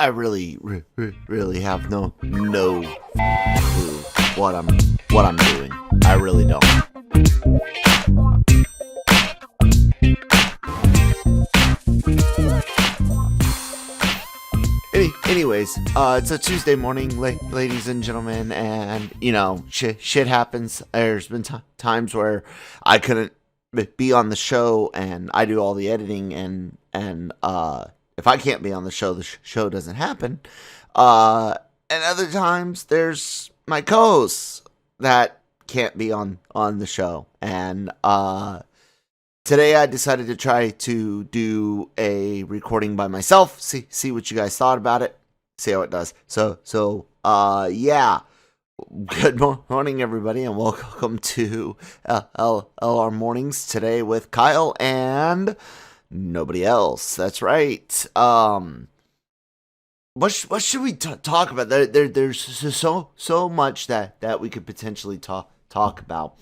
I really, really have no clue what I'm doing. I really don't. Anyways, it's a Tuesday morning, ladies and gentlemen, and shit happens. There's been times where I couldn't be on the show, and I do all the editing, and if I can't be on the show doesn't happen. And other times there's my co-hosts that can't be on the show, and today I decided to try to do a recording by myself, see what you guys thought about it, see how it does. So yeah. Good morning, everybody, and welcome to LRMornings today with Kyle and nobody else. That's right. What should we talk about? There's so much that we could potentially talk about.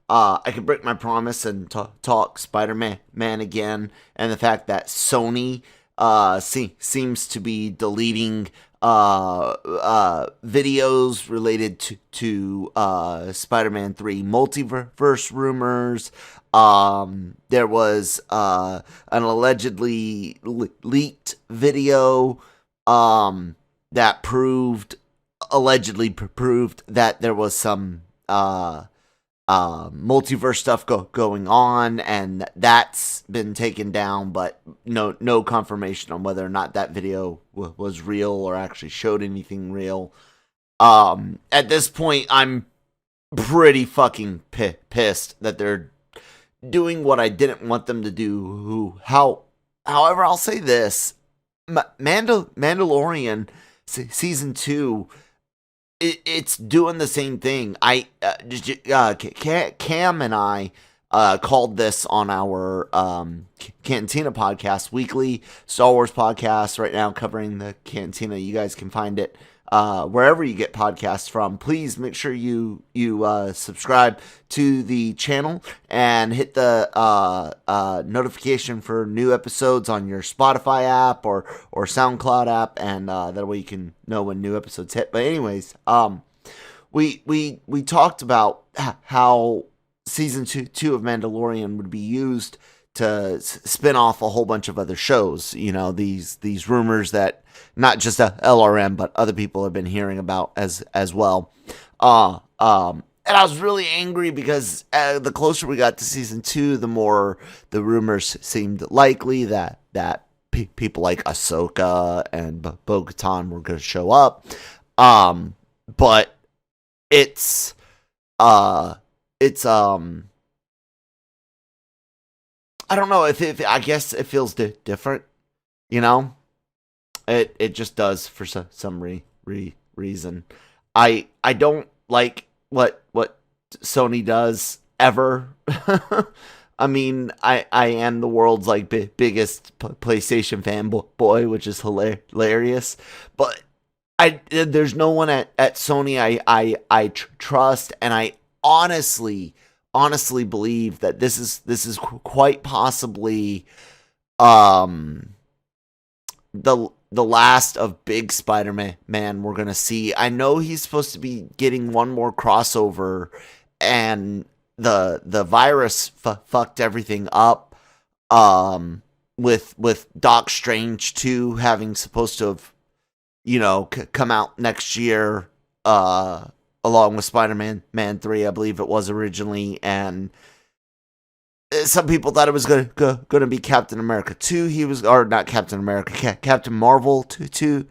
I could break my promise and talk Spider-Man again, and the fact that Sony seems to be deleting videos related to Spider-Man 3 multiverse rumors. There was an allegedly leaked video that allegedly proved that there was some multiverse stuff going on, and that's been taken down, but no confirmation on whether or not that video was real or actually showed anything real. At this point, I'm pretty fucking pissed that they're doing what I didn't want them to do. However, I'll say this: Mandalorian season 2. It's doing the same thing. Cam and I called this on our Cantina podcast, weekly Star Wars podcast, right now covering the Cantina. You guys can find it wherever you get podcasts from. Please make sure you subscribe to the channel and hit the notification for new episodes on your Spotify app or SoundCloud app, and that way you can know when new episodes hit. But anyways, we talked about how season two of Mandalorian would be used to spin off a whole bunch of other shows. These rumors that not just LRM but other people have been hearing about as well. And I was really angry because the closer we got to season 2, the more the rumors seemed likely that people like Ahsoka and Bo-Katan were going to show up. But it's I don't know if I guess it feels different, It just does for some reason. I don't like what Sony does ever. I mean, I am the world's biggest PlayStation fanboy, which is hilarious. But there's no one at Sony I trust, and I honestly believe that this is quite possibly the last of big Spider-Man we're going to see. I know he's supposed to be getting one more crossover, and the virus fucked everything up, with Doc Strange 2 having supposed to have, come out next year, along with Spider-Man 3, I believe it was originally, and some people thought it was going to be Captain America 2. Or not Captain America, Captain Marvel 2,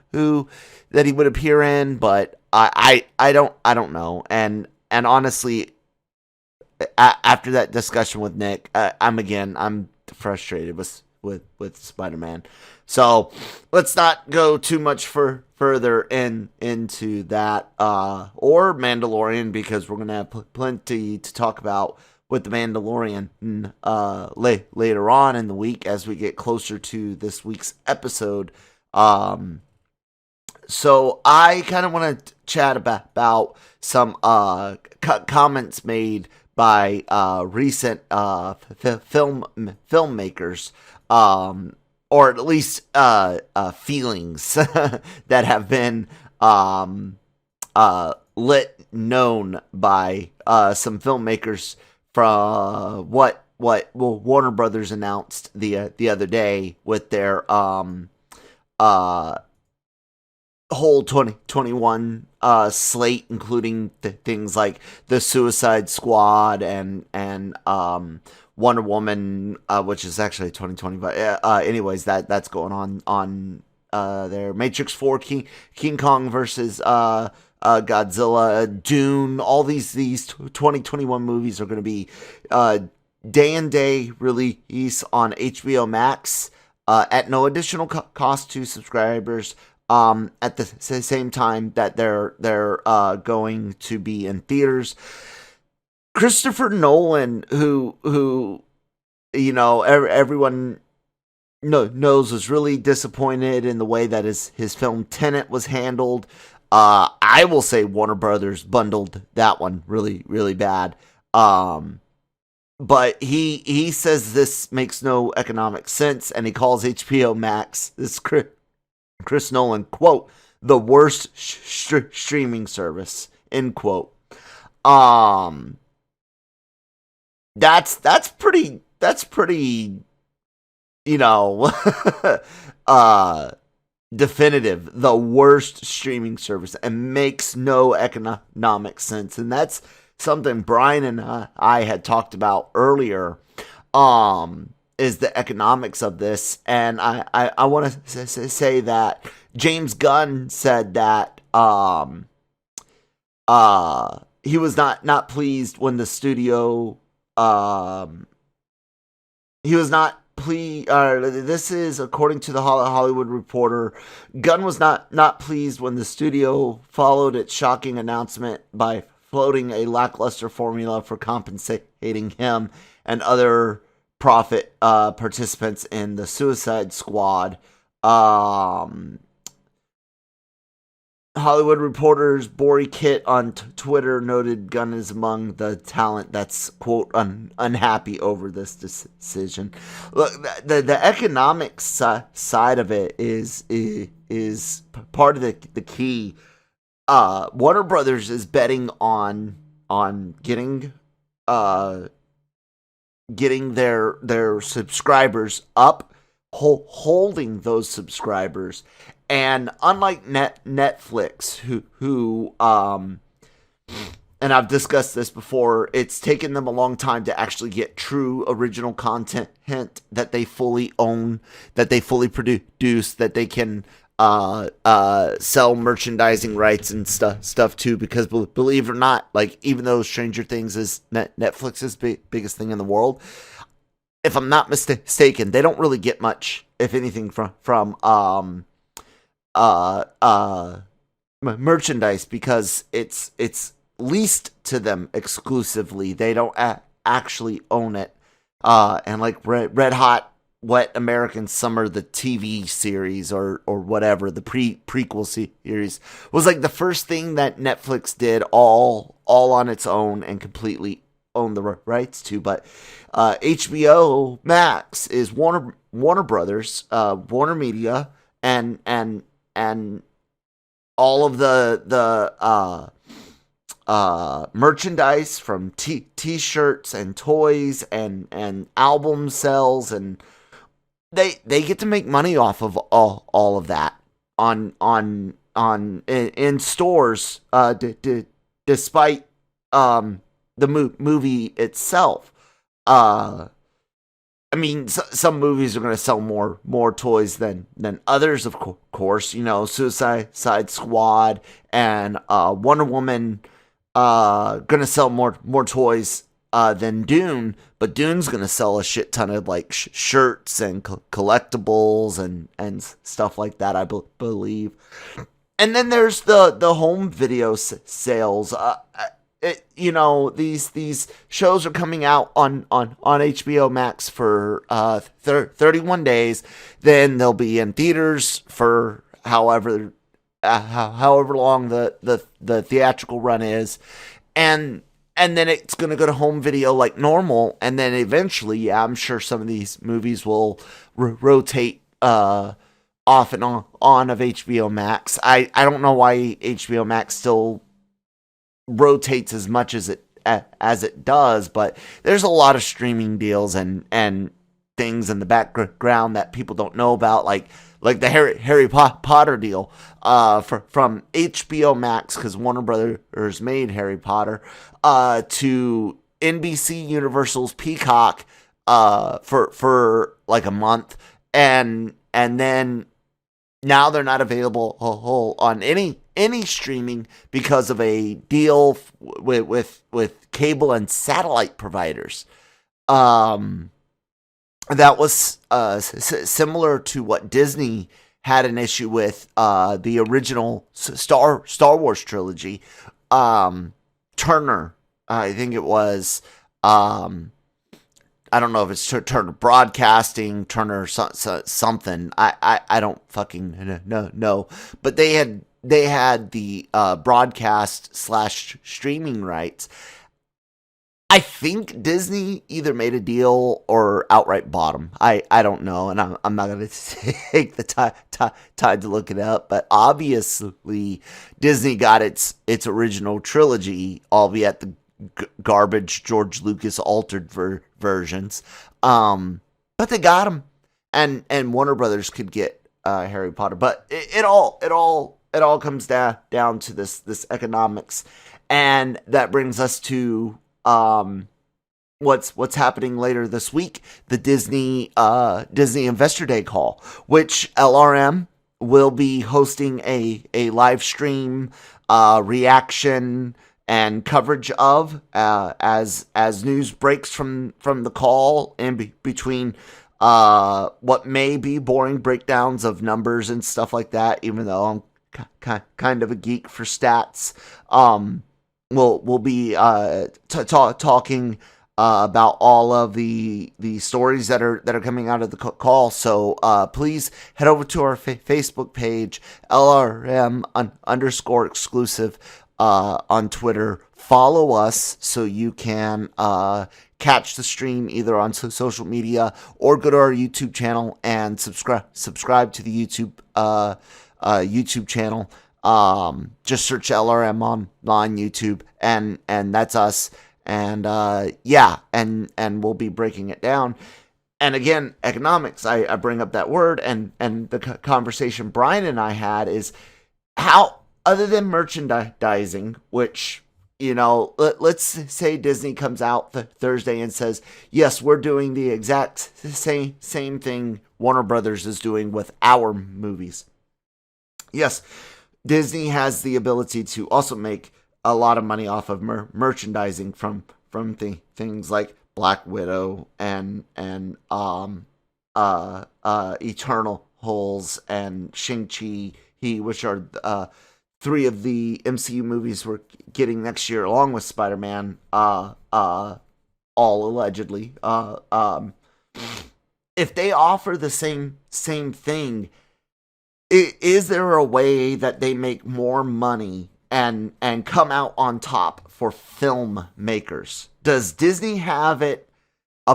that he would appear in, but I don't know. And honestly, after that discussion with Nick, I'm frustrated with Spider-Man. So let's not go too much further into that or Mandalorian, because we're going to have plenty to talk about with the Mandalorian later on in the week as we get closer to this week's episode. So I kind of want to chat about some comments made by recent filmmakers or at least feelings that have been lit known by some filmmakers from what Warner Brothers announced the other day with their uh whole 2021 slate, including things like the Suicide Squad and Wonder Woman, which is actually 2020, but anyways, that's going on there. Matrix 4, King Kong versus Godzilla, Dune. All these 2021 movies are going to be day and day release on HBO Max at no additional cost to subscribers. At the same time that they're going to be in theaters. Christopher Nolan, who everyone knows was really disappointed in the way that his film Tenet was handled. I will say Warner Brothers bundled that one really, really bad. But he says this makes no economic sense, and he calls HBO Max, this Chris Nolan, quote, the worst streaming service, end quote. That's pretty, definitive. The worst streaming service, and makes no economic sense. And that's something Brian and I had talked about earlier. Is the economics of this, and I want to say that James Gunn said that he was not pleased when the studio he was not pleased. This is according to the Hollywood Reporter. Gunn was not pleased when the studio followed its shocking announcement by floating a lackluster formula for compensating him and other profit participants in the Suicide Squad. Hollywood Reporter's Bori Kit on Twitter noted Gunn is among the talent that's, quote, unhappy over this decision. Look, the economic side of it is part of the key. Warner Brothers is betting on getting their subscribers up, holding those subscribers, and unlike Netflix, who and I've discussed this before, it's taken them a long time to actually get true original content that they fully own, that they fully produce, that they can sell merchandising rights and stuff too, because believe it or not, like, even though Stranger Things is Netflix's biggest thing in the world, if I'm not mistaken, they don't really get much, if anything, from merchandise, because it's leased to them exclusively. They don't actually own it. And like Red Hot Wet American Summer, the TV series or whatever, the prequel series, was like the first thing that Netflix did all on its own and completely owned the rights to. But HBO Max is Warner Brothers, Warner Media, and all of the merchandise from t-shirts and toys and album sales, and they get to make money off of all of that in stores, despite the movie itself. I mean, some movies are going to sell more toys than others, of course. You know, Suicide Squad and Wonder Woman going to sell more toys than Dune, but Dune's going to sell a shit ton of like shirts and collectibles and stuff like that, I believe. And then there's the home video sales. These shows are coming out on HBO Max for 31 days. Then they'll be in theaters for however long the theatrical run is, and then it's going to go to home video like normal, and then eventually, I'm sure some of these movies will rotate uh, off and on of HBO Max. I don't know why HBO Max still rotates as much as it does, but there's a lot of streaming deals and things in the background that people don't know about, like the Harry Potter deal from HBO Max, because Warner Brothers made Harry Potter, to NBC Universal's Peacock for like a month, and then now they're not available on any streaming because of a deal with cable and satellite providers. That was similar to what Disney had an issue with the original Star Wars trilogy. Turner, I think it was. I don't know if it's Turner Broadcasting, Turner something. I don't fucking know. But they had the broadcast / streaming rights. I think Disney either made a deal or outright bought them. I don't know, and I'm not going to take the time to look it up. But obviously, Disney got its original trilogy, albeit the garbage George Lucas altered versions. But they got them, and Warner Brothers could get Harry Potter. But it all comes down to this economics, and that brings us to what's happening later this week, the Disney Investor Day call, which LRM will be hosting a live stream reaction and coverage of as news breaks from the call, and between what may be boring breakdowns of numbers and stuff like that, even though I'm kind of a geek for stats. We'll be talking about all of the stories that are coming out of the call. So please head over to our Facebook page, LRM _ exclusive on Twitter. Follow us so you can catch the stream either on social media or go to our YouTube channel and subscribe to the YouTube channel. Just search LRM on YouTube, and that's us. And and we'll be breaking it down. And again, economics, I bring up that word, and the conversation Brian and I had is how, other than merchandising, which, let's say Disney comes out Thursday and says, yes, we're doing the exact same thing Warner Brothers is doing with our movies. Yes, Disney has the ability to also make a lot of money off of merchandising from things like Black Widow and Eternal Holes and Shang-Chi, which are 3 of the MCU movies we're getting next year, along with Spider-Man, all allegedly. If they offer the same thing, is there a way that they make more money and come out on top for filmmakers? Does Disney have a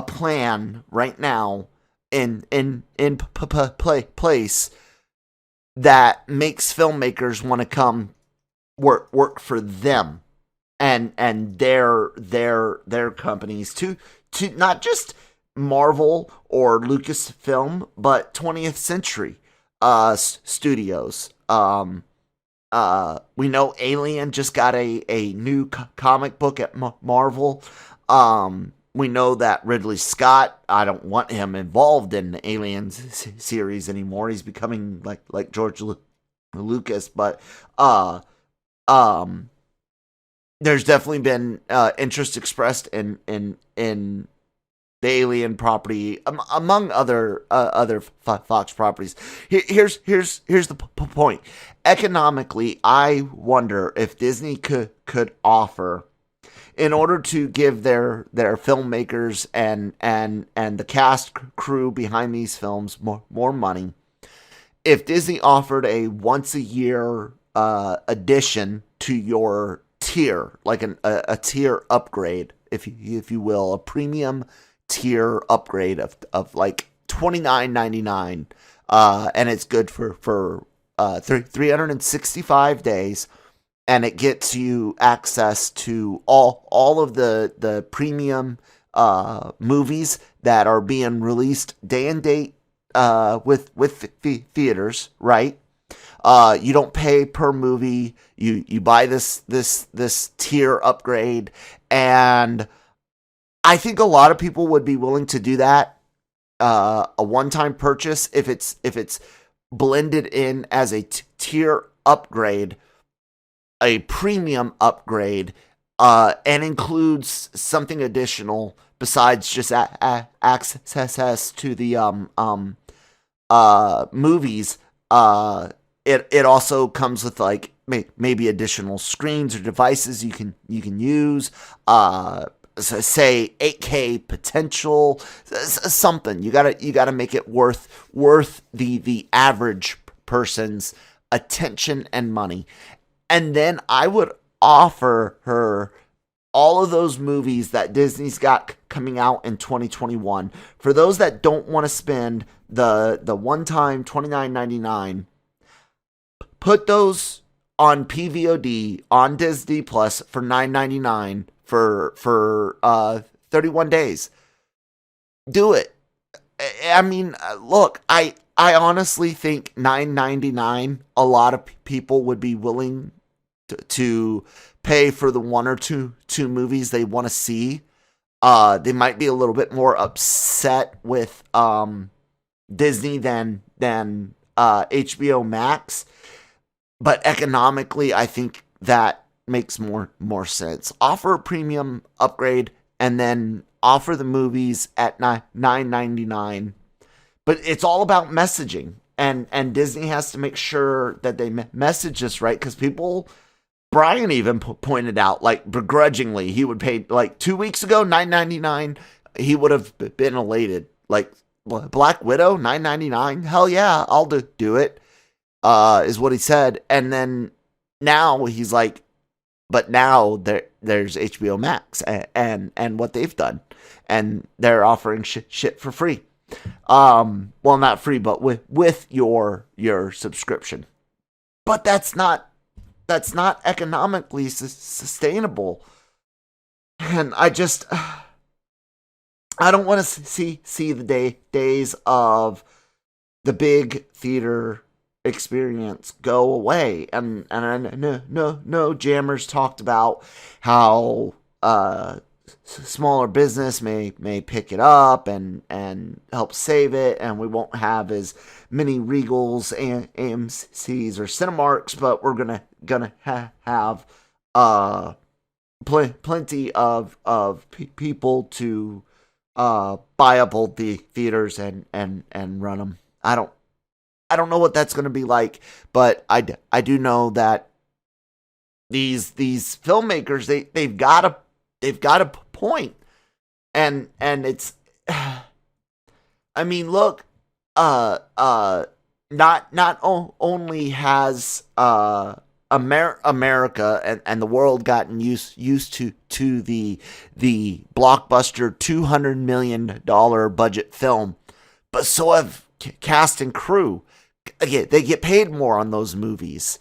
plan right now in place that makes filmmakers want to come work for them and their companies to not just Marvel or Lucasfilm, but 20th Century studios? We know Alien just got a new comic book at Marvel. We know that Ridley Scott, I don't want him involved in the Alien series anymore. He's becoming like George Lucas, but there's definitely been interest expressed in the Alien property, among other Fox properties. Here's the point. Economically, I wonder if Disney could offer, in order to give their filmmakers and the cast crew behind these films more money, if Disney offered a once a year addition to your tier, like a tier upgrade, if you will, a premium tier upgrade of like $29.99 and it's good for 365 days, and it gets you access to all of the premium movies that are being released day and date with theaters, right? You don't pay per movie. You buy this tier upgrade, and I think a lot of people would be willing to do that. A one-time purchase if it's blended in as a tier upgrade, a premium upgrade, and includes something additional besides just access to the movies. It also comes with like maybe additional screens or devices you can use. Say 8K potential, something. You gotta make it worth the average person's attention and money. And then I would offer her all of those movies that Disney's got coming out in 2021. For those that don't want to spend the one-time $29.99, put those on PVOD on Disney Plus for $9.99 for 31 days. Do it. I mean, look, I honestly think $9.99, a lot of people would be willing to pay for the one or two movies they want to see. They might be a little bit more upset with Disney than HBO Max, but economically, I think that makes more sense. Offer a premium upgrade and then offer the movies at $9.99. But it's all about messaging, and Disney has to make sure that they message this right, because people. Brian even pointed out, like, begrudgingly, he would pay, like, 2 weeks ago, $9.99. He would have been elated. Like, Black Widow, $9.99. Hell yeah, I'll do it. Is what he said. And then now he's like, but now there's HBO Max and what they've done, and they're offering shit for free. Well, not free, but with your subscription. But that's not economically sustainable. And I don't want to see the days of the big theater experience go away. And I know Jammers talked about how smaller business may pick it up and help save it, and we won't have as many Regals and AMC's or Cinemarks, but we're gonna have plenty of people to buy up old theaters and run them. I don't know what that's going to be like, but I do know that these filmmakers they've got a point, and it's I mean, look, not only has America and the world gotten used to the blockbuster $200 million budget film, but so have cast and crew. Again, they get paid more on those movies.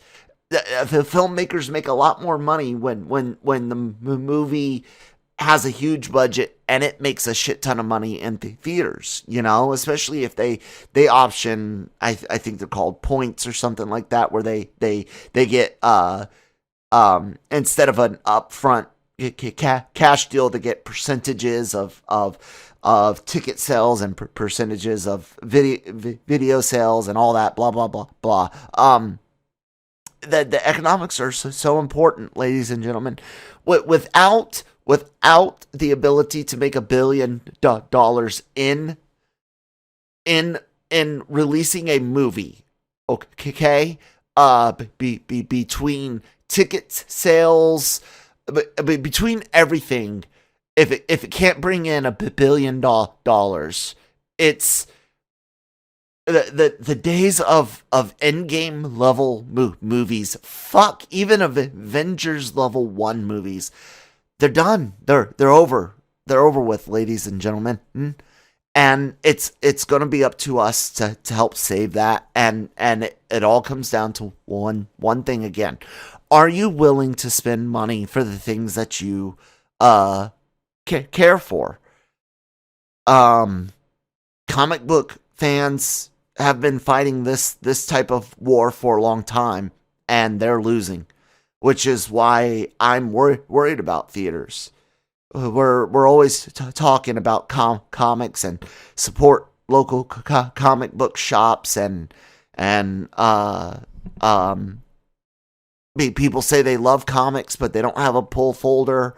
The filmmakers make a lot more money when the movie has a huge budget and it makes a shit ton of money in theaters, especially if they option, I think they're called points or something like that, where they get instead of an upfront cash deal, they get percentages of ticket sales and percentages of video sales and all that, blah blah blah blah. The economics are so important, ladies and gentlemen. Without the ability to make $1 billion in releasing a movie, okay, between ticket sales, between everything, if it can't bring in $1 billion, it's the days of Endgame level movies, fuck, even Avengers level 1 movies, they're done. They're over. They're over with, ladies and gentlemen. And it's going to be up to us to help save that. And it all comes down to one thing again. Are you willing to spend money for the things that you uh care for? Um Comic book fans have been fighting this type of war for a long time, and they're losing, which is why I'm worried about theaters. We're always talking about comics and support local comic book shops, and um people say they love comics but they don't have a pull folder,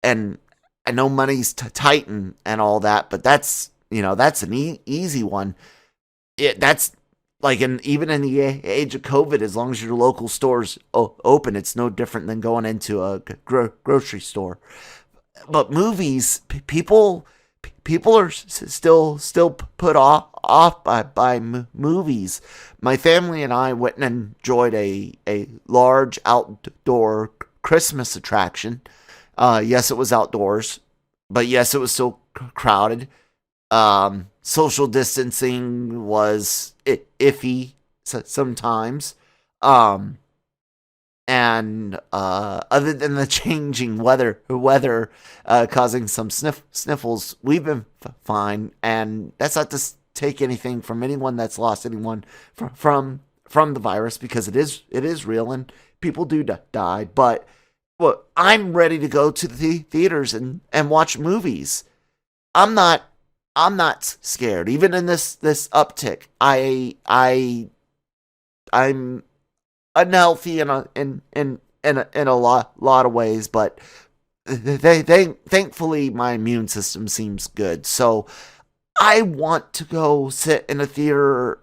and I know money's tight and all that, but that's an easy one. That's like, even in the age of COVID, as long as your local store's open, it's no different than going into a grocery store. But movies, people are still put off by movies. My family and I went and enjoyed a large outdoor Christmas attraction. Yes, it was outdoors, but yes, it was still crowded. Social distancing was iffy sometimes. Um, and other than the changing weather causing some sniffles, we've been fine. And that's not to take anything from anyone that's lost anyone from the virus, because it is real and people do die. But well, I'm ready to go to the theaters and watch movies. I'm not I'm not scared. Even in this uptick, I'm unhealthy in a lot of ways, but thankfully my immune system seems good. So I want to go sit in a theater.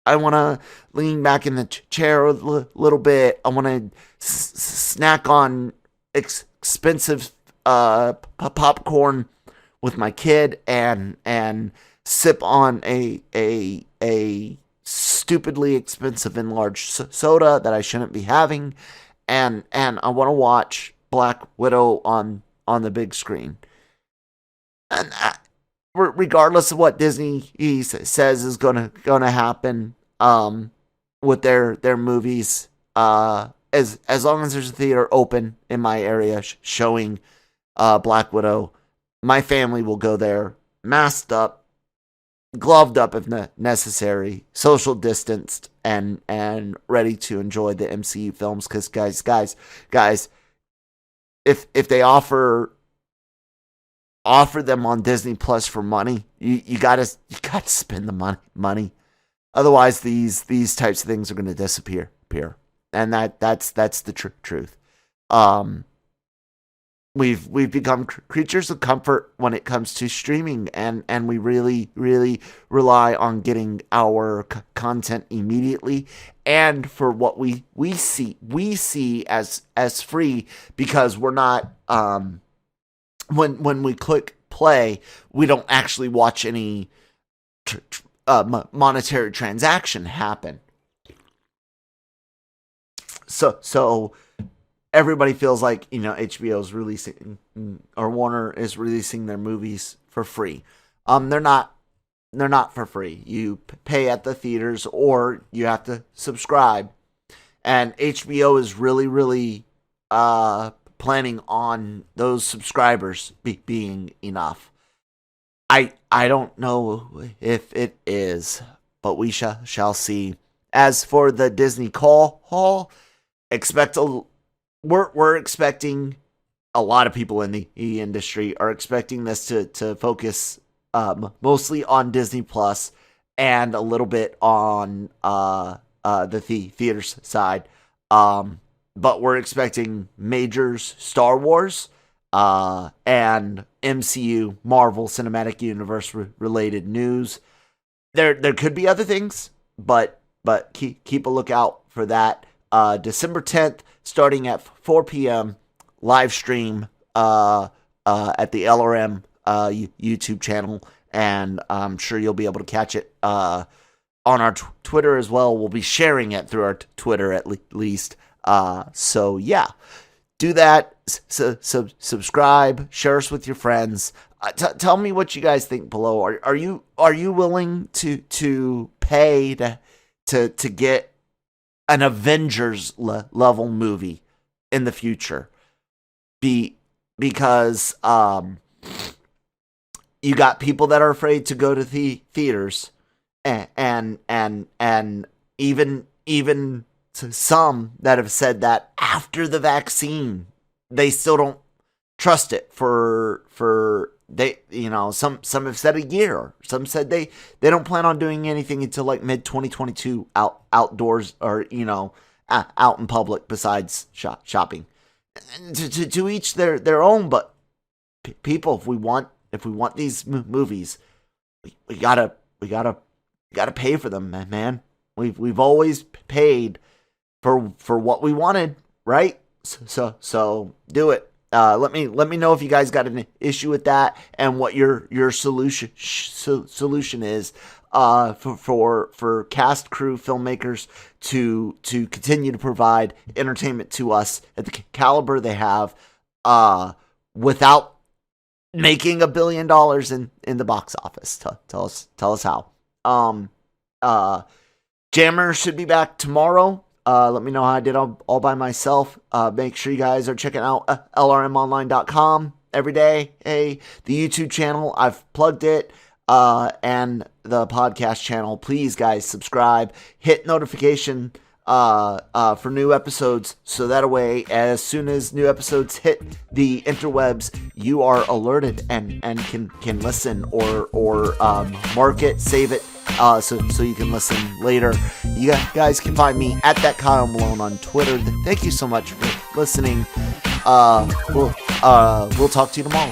I want to lean back in the chair a little bit. I want to snack on expensive popcorn with my kid, and sip on a stupidly expensive and large soda that I shouldn't be having, and I want to watch Black Widow on the big screen. And regardless of what Disney says is gonna happen with their movies, as long as there's a theater open in my area showing Black Widow, my family will go there, masked up, gloved up if necessary, social distanced, and ready to enjoy the MCU films. Because guys, if they offer them on Disney Plus for money, you gotta spend the money. Otherwise, these types of things are going to disappear. And that's the truth. Um, we've become creatures of comfort when it comes to streaming, and we really rely on getting our content immediately, and for what we see as free, because we're not when we click play, we don't actually watch any monetary transaction happen. So everybody feels like, HBO is releasing, or Warner is releasing their movies for free. They're not. They're not for free. You pay at the theaters, or you have to subscribe. And HBO is really planning on those subscribers being enough. I don't know if it is, but we shall see. As for the Disney call hall, expect we're expecting, a lot of people in the industry are expecting this to focus mostly on Disney Plus, and a little bit on the theater side. But we're expecting majors, Star Wars, and MCU, Marvel Cinematic Universe related news. There could be other things, but keep a lookout for that. December 10th, starting at 4 p.m. live stream at the LRM YouTube channel, and I'm sure you'll be able to catch it on our Twitter as well. We'll be sharing it through our Twitter at least. So yeah, do that. Subscribe, share us with your friends. Tell me what you guys think below. Are you willing to pay to get an Avengers level movie in the future? Because you got people that are afraid to go to the theaters, and even some that have said that after the vaccine they still don't trust it for they, some have said a year, some said they don't plan on doing anything until like mid 2022 outdoors, or out in public besides shopping. To each their own, but people, if we want these movies, we gotta pay for them, man. We've always paid for what we wanted, right? So do it. Let me know if you guys got an issue with that, and what your solution is for cast, crew, filmmakers to continue to provide entertainment to us at the caliber they have, without making $1 billion in the box office. Tell us how. Jammer should be back tomorrow. Let me know how I did all by myself. Make sure you guys are checking out LRMonline.com every day. Hey, the YouTube channel, I've plugged it, and the podcast channel. Please, guys, subscribe. Hit notification for new episodes, so that way, as soon as new episodes hit the interwebs, you are alerted and can listen or mark it, save it, so you can listen later. You guys can find me at that Kyle Malone on Twitter. Thank you so much for listening. We'll talk to you tomorrow.